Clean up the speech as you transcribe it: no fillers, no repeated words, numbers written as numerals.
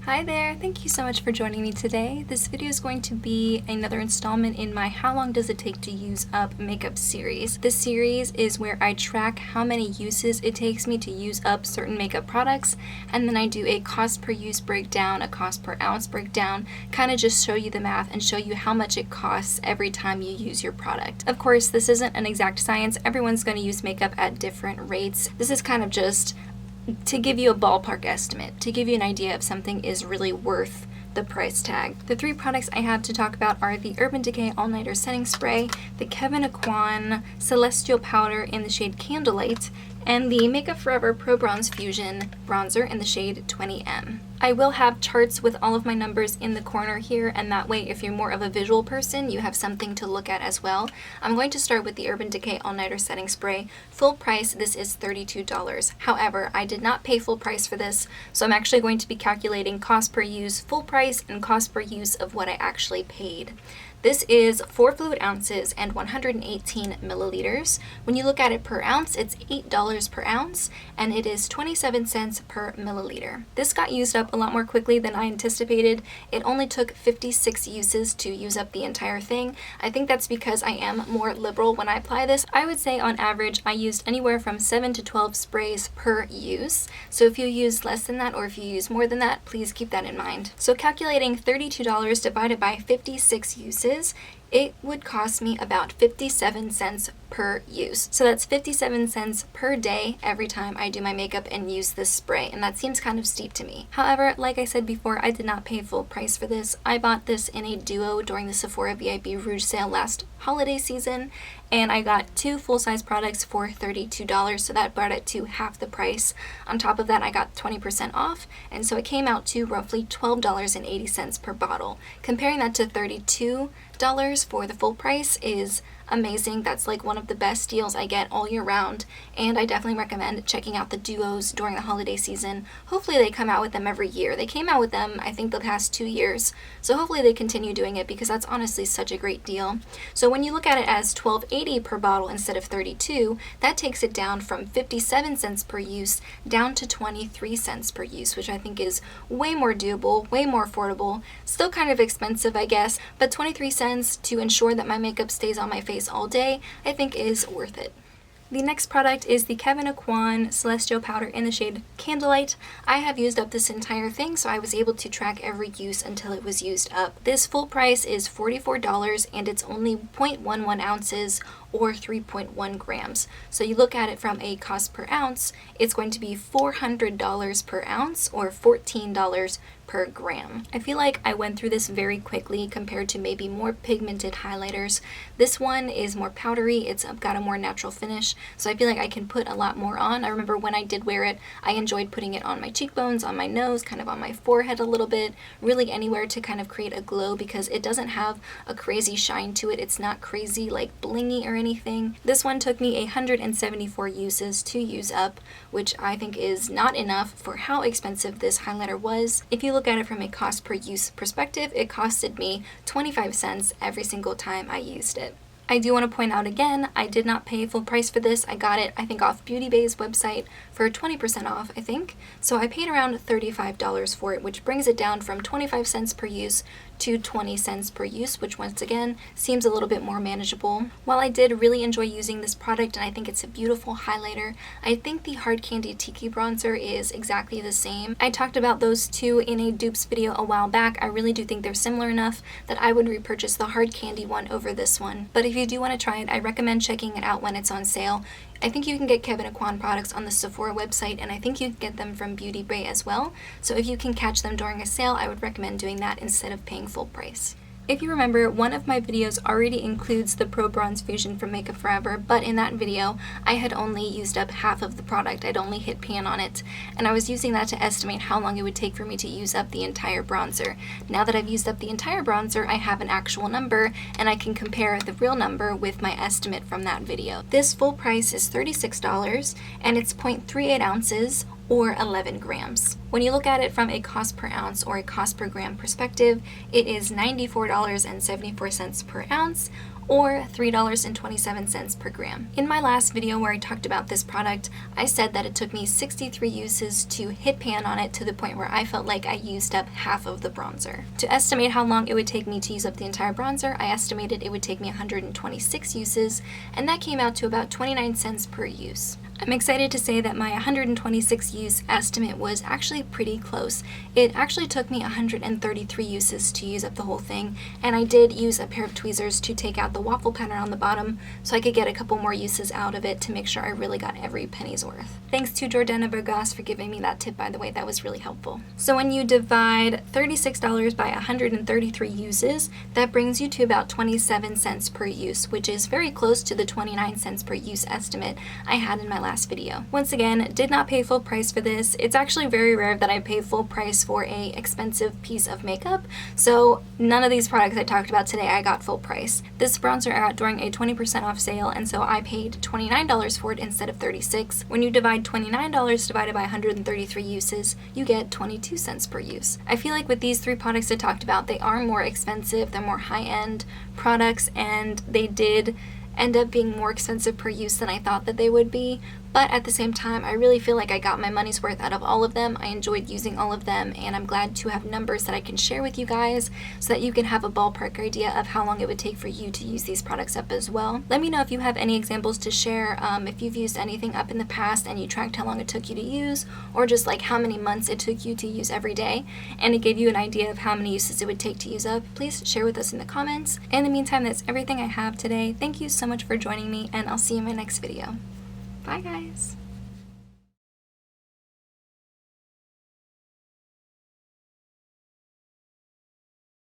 Hi there, thank you so much for joining me today. This video is going to be another installment in my How Long Does It Take to Use Up makeup series. This series is where I track how many uses it takes me to use up certain makeup products, and then I do a cost per use breakdown, a cost per ounce breakdown, kind of just show you the math and show you how much it costs every time you use your product. Of course, this isn't an exact science. Everyone's going to use makeup at different rates. This is kind of just to give you a ballpark estimate, to give you an idea if something is really worth the price tag. The three products I have to talk about are the Urban Decay All Nighter Setting Spray, the Kevyn Kwan Celestial Powder in the shade Candlelight, and the Makeup Forever Pro Bronze Fusion Bronzer in the shade 20M. I will have charts with all of my numbers in the corner here, and that way if you're more of a visual person, you have something to look at as well. I'm going to start with the Urban Decay All Nighter Setting Spray. Full price, this is $32. However, I did not pay full price for this, so I'm actually going to be calculating cost per use full price and cost per use of what I actually paid. This is 4 fluid ounces and 118 milliliters. When you look at it per ounce, it's $8 per ounce, and it is 27 cents per milliliter. This got used up a lot more quickly than I anticipated. It only took 56 uses to use up the entire thing. I think that's because I am more liberal when I apply this. I would say on average, I used anywhere from 7 to 12 sprays per use. So if you use less than that or if you use more than that, please keep that in mind. So calculating $32 divided by 56 uses, it would cost me about 57 cents per use. So that's 57 cents per day every time I do my makeup and use this spray, and that seems kind of steep to me. However, like I said before, I did not pay full price for this. I bought this in a duo during the Sephora VIP Rouge sale last holiday season, and I got two full-size products for $32, so that brought it to half the price. On top of that, I got 20% off, and so it came out to roughly $12.80 per bottle. Comparing that to $32 for the full price is amazing. That's like one of the best deals I get all year round, and I definitely recommend checking out the duos during the holiday season. Hopefully they come out with them every year. They came out with them, I think, the past 2 years, so hopefully they continue doing it because that's honestly such a great deal. So when you look at it as $12.80 per bottle instead of $32, that takes it down from 57 cents per use down to 23 cents per use, which I think is way more doable, way more affordable. Still kind of expensive, I guess, but 23 cents to ensure that my makeup stays on my face all day, I think is worth it. The next product is the Kevyn Kwan Celestial Powder in the shade Candlelight. I have used up this entire thing, so I was able to track every use until it was used up. This full price is $44, and it's only 0.11 ounces or 3.1 grams. So you look at it from a cost per ounce, it's going to be $400 per ounce or $14 per gram. I feel like I went through this very quickly compared to maybe more pigmented highlighters. This one is more powdery, it's got a more natural finish, so I feel like I can put a lot more on. I remember when I did wear it, I enjoyed putting it on my cheekbones, on my nose, kind of on my forehead a little bit, really anywhere to kind of create a glow because it doesn't have a crazy shine to it. It's not crazy like blingy or anything. This one took me 174 uses to use up, which I think is not enough for how expensive this highlighter was. If you look at it from a cost per use perspective, it costed me 25 cents every single time I used it. I do want to point out again, I did not pay full price for this. I got it, I think, off Beauty Bay's website for 20% off, I think. So I paid around $35 for it, which brings it down from 25 cents per use to 20 cents per use, which once again seems a little bit more manageable. While I did really enjoy using this product and I think it's a beautiful highlighter, I think the Hard Candy Tiki bronzer is exactly the same. I talked about those two in a dupes video a while back. I really do think they're similar enough that I would repurchase the Hard Candy one over this one. But if you do want to try it, I recommend checking it out when it's on sale. I think you can get Kevyn Kwan products on the Sephora website, and I think you can get them from Beauty Bay as well. So if you can catch them during a sale, I would recommend doing that instead of paying full price. If you remember, one of my videos already includes the Pro Bronze Fusion from Makeup Forever, but in that video, I had only used up half of the product. I'd only hit pan on it, and I was using that to estimate how long it would take for me to use up the entire bronzer. Now that I've used up the entire bronzer, I have an actual number, and I can compare the real number with my estimate from that video. This full price is $36, and it's 0.38 ounces or 11 grams. When you look at it from a cost per ounce or a cost per gram perspective, it is $94.74 per ounce, or $3.27 per gram. In my last video where I talked about this product, I said that it took me 63 uses to hit pan on it to the point where I felt like I used up half of the bronzer. To estimate how long it would take me to use up the entire bronzer, I estimated it would take me 126 uses, and that came out to about 29 cents per use. I'm excited to say that my 126 use estimate was actually pretty close. It actually took me 133 uses to use up the whole thing, and I did use a pair of tweezers to take out the waffle pattern on the bottom so I could get a couple more uses out of it to make sure I really got every penny's worth. Thanks to Jordana Burgos for giving me that tip, by the way. That was really helpful. So when you divide $36 by 133 uses, that brings you to about 27 cents per use, which is very close to the 29 cents per use estimate I had in my last video. Once again, did not pay full price for this. It's actually very rare that I pay full price for a expensive piece of makeup, so none of these products I talked about today I got full price. This bronzer out during a 20% off sale, and so I paid $29 for it instead of $36. When you divide $29 divided by 133 uses, you get 22 cents per use. I feel like with these three products I talked about, they are more expensive, they're more high-end products, and they did end up being more expensive per use than I thought that they would be, but at the same time, I really feel like I got my money's worth out of all of them. I enjoyed using all of them, and I'm glad to have numbers that I can share with you guys so that you can have a ballpark idea of how long it would take for you to use these products up as well. Let me know if you have any examples to share, if you've used anything up in the past and you tracked how long it took you to use, or just like how many months it took you to use every day, and it gave you an idea of how many uses it would take to use up. Please share with us in the comments. In the meantime, that's everything I have today. Thank you so much for joining me, and I'll see you in my next video. Bye guys!